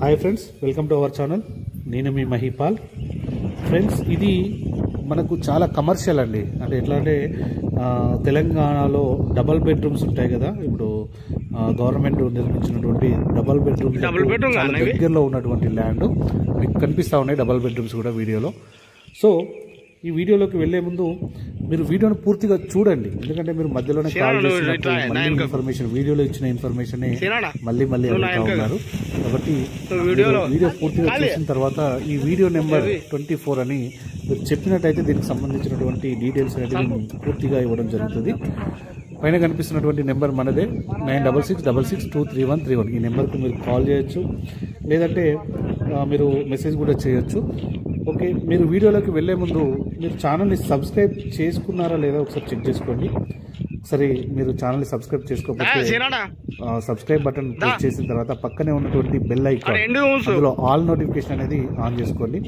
Hi friends, welcome to our channel. నేను మీ Mahipal. Friends, ఇది మనకు చాలా కమర్షియల్ అండి. అంటే ఎట్లా అంటే తెలంగాణలో డబల్ బెడ్రూమ్స్ ఉంటాయి కదా, ఇప్పుడు గవర్నమెంట్ నిర్మించినటువంటి డబల్ బెడ్రూమ్ దగ్గరలో ఉన్నటువంటి ల్యాండ్ మీకు కనిపిస్తూ ఉన్నాయి. డబల్ బెడ్రూమ్స్ కూడా వీడియోలో. సో ఈ వీడియోలోకి వెళ్లే ముందు మీరు వీడియోని పూర్తిగా చూడండి, ఎందుకంటే మీరు మధ్యలోనే కాల్ చేసినప్పుడు మళ్ళీ ఇన్ఫర్మేషన్ వీడియోలో ఇచ్చిన ఇన్ఫర్మేషన్ మళ్ళీ అడుగుతా ఉన్నారు. కాబట్టి వీడియో పూర్తిగా చూసిన తర్వాత ఈ వీడియో నెంబర్ 24 అని మీరు చెప్పినట్టయితే దీనికి సంబంధించినటువంటి డీటెయిల్స్ అనేది పూర్తిగా ఇవ్వడం జరుగుతుంది. పైన కనిపిస్తున్నటువంటి నెంబర్ మనదే, 9666623131. ఈ నెంబర్కి మీరు కాల్ చేయొచ్చు, లేదంటే మీరు మెసేజ్ కూడా చేయొచ్చు. ఓకే, మీరు వీడియోలోకి వెళ్లే ముందు మీరు ఛానల్ని సబ్స్క్రైబ్ చేసుకున్నారా లేదా ఒకసారి చెక్ చేసుకోండి. ఒకసారి మీరు ఛానల్ని సబ్స్క్రైబ్ చేసుకోకపోతే సబ్స్క్రైబ్ బటన్ ప్రెస్ చేసిన తర్వాత పక్కనే ఉన్నటువంటి బెల్ ఐకాన్, అందులో ఆల్ నోటిఫికేషన్ అనేది ఆన్ చేసుకోండి.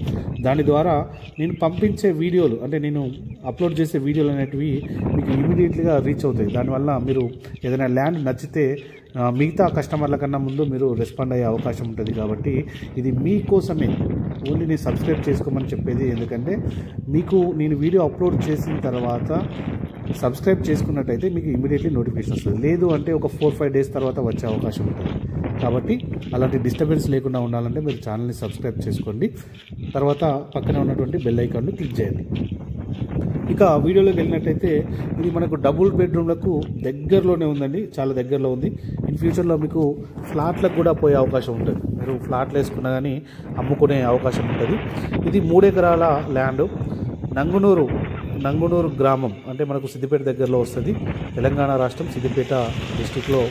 దాని ద్వారా నేను పంపించే వీడియోలు, అంటే నేను అప్లోడ్ చేసే వీడియోలు అనేటివి మీకు ఇమీడియట్లీగా రీచ్ అవుతాయి. దానివల్ల మీరు ఏదైనా ల్యాండ్ నచ్చితే మిగతా కస్టమర్ల కన్నా ముందు మీరు రెస్పాండ్ అయ్యే అవకాశం ఉంటుంది. కాబట్టి ఇది మీకోసమే, ఓన్లీ నేను సబ్స్క్రైబ్ చేసుకోమని చెప్పేది. ఎందుకంటే మీకు నేను వీడియో అప్లోడ్ చేసిన తర్వాత సబ్స్క్రైబ్ చేసుకున్నట్టయితే మీకు ఇమీడియట్లీ నోటిఫికేషన్ వస్తుంది. లేదు అంటే ఒక 4-5 డేస్ తర్వాత వచ్చే అవకాశం ఉంటుంది. కాబట్టి అలాంటి డిస్టర్బెన్స్ లేకుండా ఉండాలంటే మీరు ఛానల్ని సబ్స్క్రైబ్ చేసుకోండి. తర్వాత పక్కనే ఉన్నటువంటి బెల్ ఐకాన్ని క్లిక్ చేయండి. ఇక వీడియోలోకి వెళ్ళినట్టయితే ఇది మనకు డబుల్ బెడ్రూమ్లకు దగ్గరలోనే ఉందండి, చాలా దగ్గరలో ఉంది. ఇన్ ఫ్యూచర్లో మీకు ఫ్లాట్లకు కూడా పోయే అవకాశం ఉంటుంది. మీరు ఫ్లాట్లు వేసుకున్నా కానీ అమ్ముకునే అవకాశం ఉంటుంది. ఇది 3 ఎకరాల ల్యాండ్. నంగునూరు గ్రామం అంటే మనకు సిద్దిపేట దగ్గరలో వస్తుంది. తెలంగాణ రాష్ట్రం సిద్దిపేట డిస్టిక్లో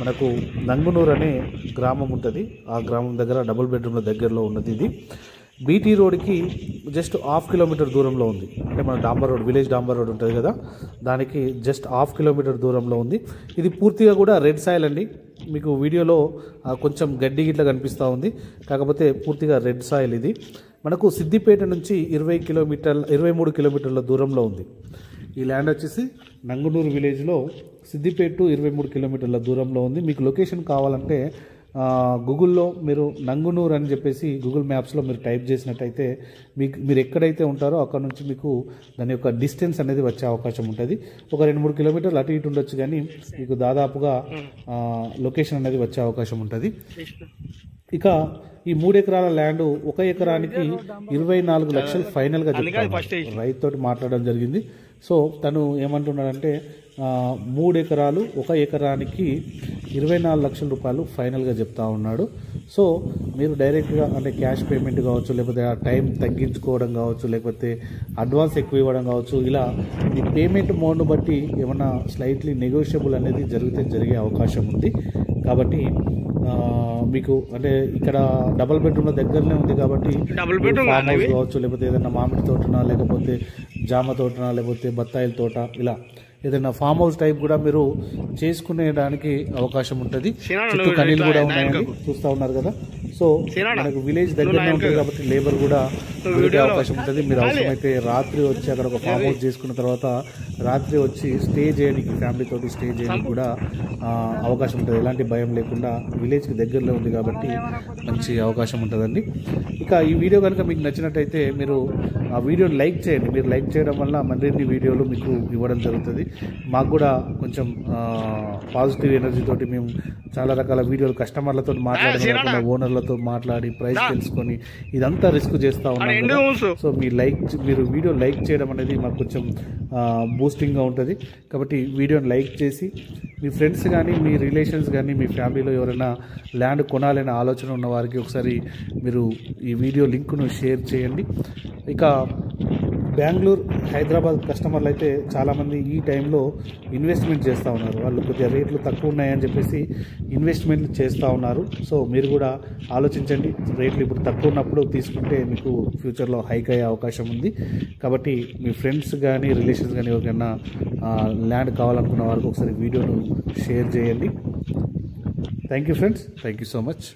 మనకు నంగునూరు అనే గ్రామం ఉంటుంది. ఆ గ్రామం దగ్గర డబుల్ బెడ్రూమ్ల దగ్గరలో ఉన్నది. ఇది బీటీ రోడ్కి జస్ట్ 1/2 కిలోమీటర్ దూరంలో ఉంది. అంటే మన డాంబర్ రోడ్, విలేజ్ డాంబర్ రోడ్ ఉంటుంది కదా, దానికి జస్ట్ 1/2 కిలోమీటర్ దూరంలో ఉంది. ఇది పూర్తిగా కూడా రెడ్ సాయిల్ అండి. మీకు వీడియోలో కొంచెం గడ్డి గిట్లా కనిపిస్తూ ఉంది, కాకపోతే పూర్తిగా రెడ్ సాయిల్. ఇది మనకు సిద్దిపేట నుంచి 23 కిలోమీటర్ల దూరంలో ఉంది. ఈ ల్యాండ్ వచ్చేసి నంగునూరు విలేజ్లో సిద్దిపేట 23 కిలోమీటర్ల దూరంలో ఉంది. మీకు లొకేషన్ కావాలంటే గూగుల్లో మీరు నంగునూరు అని చెప్పేసి గూగుల్ మ్యాప్స్లో మీరు టైప్ చేసినట్టయితే మీరు ఎక్కడైతే ఉంటారో అక్కడ నుంచి మీకు దాని యొక్క డిస్టెన్స్ అనేది వచ్చే అవకాశం ఉంటుంది. ఒక 2-3 కిలోమీటర్లు అటు ఇటు ఉండొచ్చు, కానీ మీకు దాదాపుగా లొకేషన్ అనేది వచ్చే అవకాశం ఉంటుంది. ఇక ఈ 3 ఎకరాల ల్యాండ్ 1 ఎకరానికి 24 లక్షలు ఫైనల్గా చెప్తాను. రైతుతోటి మాట్లాడడం జరిగింది. సో తను ఏమంటున్నాడంటే 3 ఎకరాలు 1 ఎకరానికి 24 లక్షల రూపాయలు ఫైనల్గా చెప్తా ఉన్నాడు. సో మీరు డైరెక్ట్గా అంటే క్యాష్ పేమెంట్ కావచ్చు, లేకపోతే ఆ టైం తగ్గించుకోవడం కావచ్చు, లేకపోతే అడ్వాన్స్ ఎక్కువ ఇవ్వడం కావచ్చు, ఇలా ఈ పేమెంట్ మోడ్ను బట్టి ఏమన్నా స్లైట్లీ నెగోషియబుల్ అనేది జరిగే అవకాశం ఉంది. కాబట్టి మీకు అంటే ఇక్కడ డబుల్ బెడ్రూమ్ల దగ్గరనే ఉంది కాబట్టి ఫామ్ హౌస్ కావచ్చు, లేకపోతే ఏదైనా మామిడి తోటనా, లేకపోతే జామ తోటనా, లేకపోతే బత్తాయిల తోట, ఇలా ఏదైనా ఫామ్ హౌస్ టైప్ కూడా మీరు చేసుకునేడానికి అవకాశం ఉంటుంది. చుట్టూ కనీలు కూడా ఉన్నాయని చూస్తూ ఉన్నారు కదా. సో మనకు విలేజ్ దగ్గరనే ఉంటుంది కాబట్టి లేబర్ కూడా దొరికే అవకాశం ఉంటుంది. మీరు అవసరమైతే రాత్రి వచ్చి అక్కడ ఒక ఫామ్ హౌస్ చేసుకున్న తర్వాత రాత్రి వచ్చి స్టే చేయడానికి, ఫ్యామిలీతోటి స్టే చేయడానికి కూడా అవకాశం ఉంటుంది. ఎలాంటి భయం లేకుండా విలేజ్కి దగ్గరలో ఉంది కాబట్టి మంచి అవకాశం ఉంటుందండి. ఇక ఈ వీడియో కనుక మీకు నచ్చినట్టయితే మీరు ఆ వీడియోని లైక్ చేయండి. మీరు లైక్ చేయడం వల్ల మరిన్ని వీడియోలు మీకు ఇవ్వడం జరుగుతుంది. మాకు కూడా కొంచెం పాజిటివ్ ఎనర్జీ తోటి మేము చాలా రకాల వీడియోలు కస్టమర్లతో మాట్లాడడం, ఓనర్లతో మాట్లాడి ప్రైస్ తెలుసుకొని ఇదంతా రిస్క్ చేస్తూ ఉన్నాం. సో మీరు వీడియో లైక్ చేయడం అనేది మాకు కొంచెం బూస్టింగ్గా ఉంటుంది. కాబట్టి వీడియోని లైక్ చేసి మీ ఫ్రెండ్స్ కానీ, మీ రిలేషన్స్ కానీ, మీ ఫ్యామిలీలో ఎవరైనా ల్యాండ్ కొనాలనే ఆలోచన ఉన్న వారికి ఒకసారి మీరు ఈ వీడియో లింక్ను షేర్ చేయండి. ఇక బెంగళూరు, హైదరాబాద్ కస్టమర్లు అయితే చాలామంది ఈ టైంలో ఇన్వెస్ట్మెంట్ చేస్తూ ఉన్నారు. వాళ్ళు కొద్దిగా రేట్లు తక్కువ ఉన్నాయని చెప్పేసి ఇన్వెస్ట్మెంట్ చేస్తూ ఉన్నారు. సో మీరు కూడా ఆలోచించండి. రేట్లు ఇప్పుడు తక్కువ ఉన్నప్పుడు తీసుకుంటే మీకు ఫ్యూచర్లో హైక్ అయ్యే అవకాశం ఉంది. కాబట్టి మీ ఫ్రెండ్స్ కానీ, రిలేషన్స్ కానీ ఎవరికైనా ల్యాండ్ కావాలనుకున్న వారికి ఒకసారి వీడియోను షేర్ చేయండి. Thank you friends, thank you so much.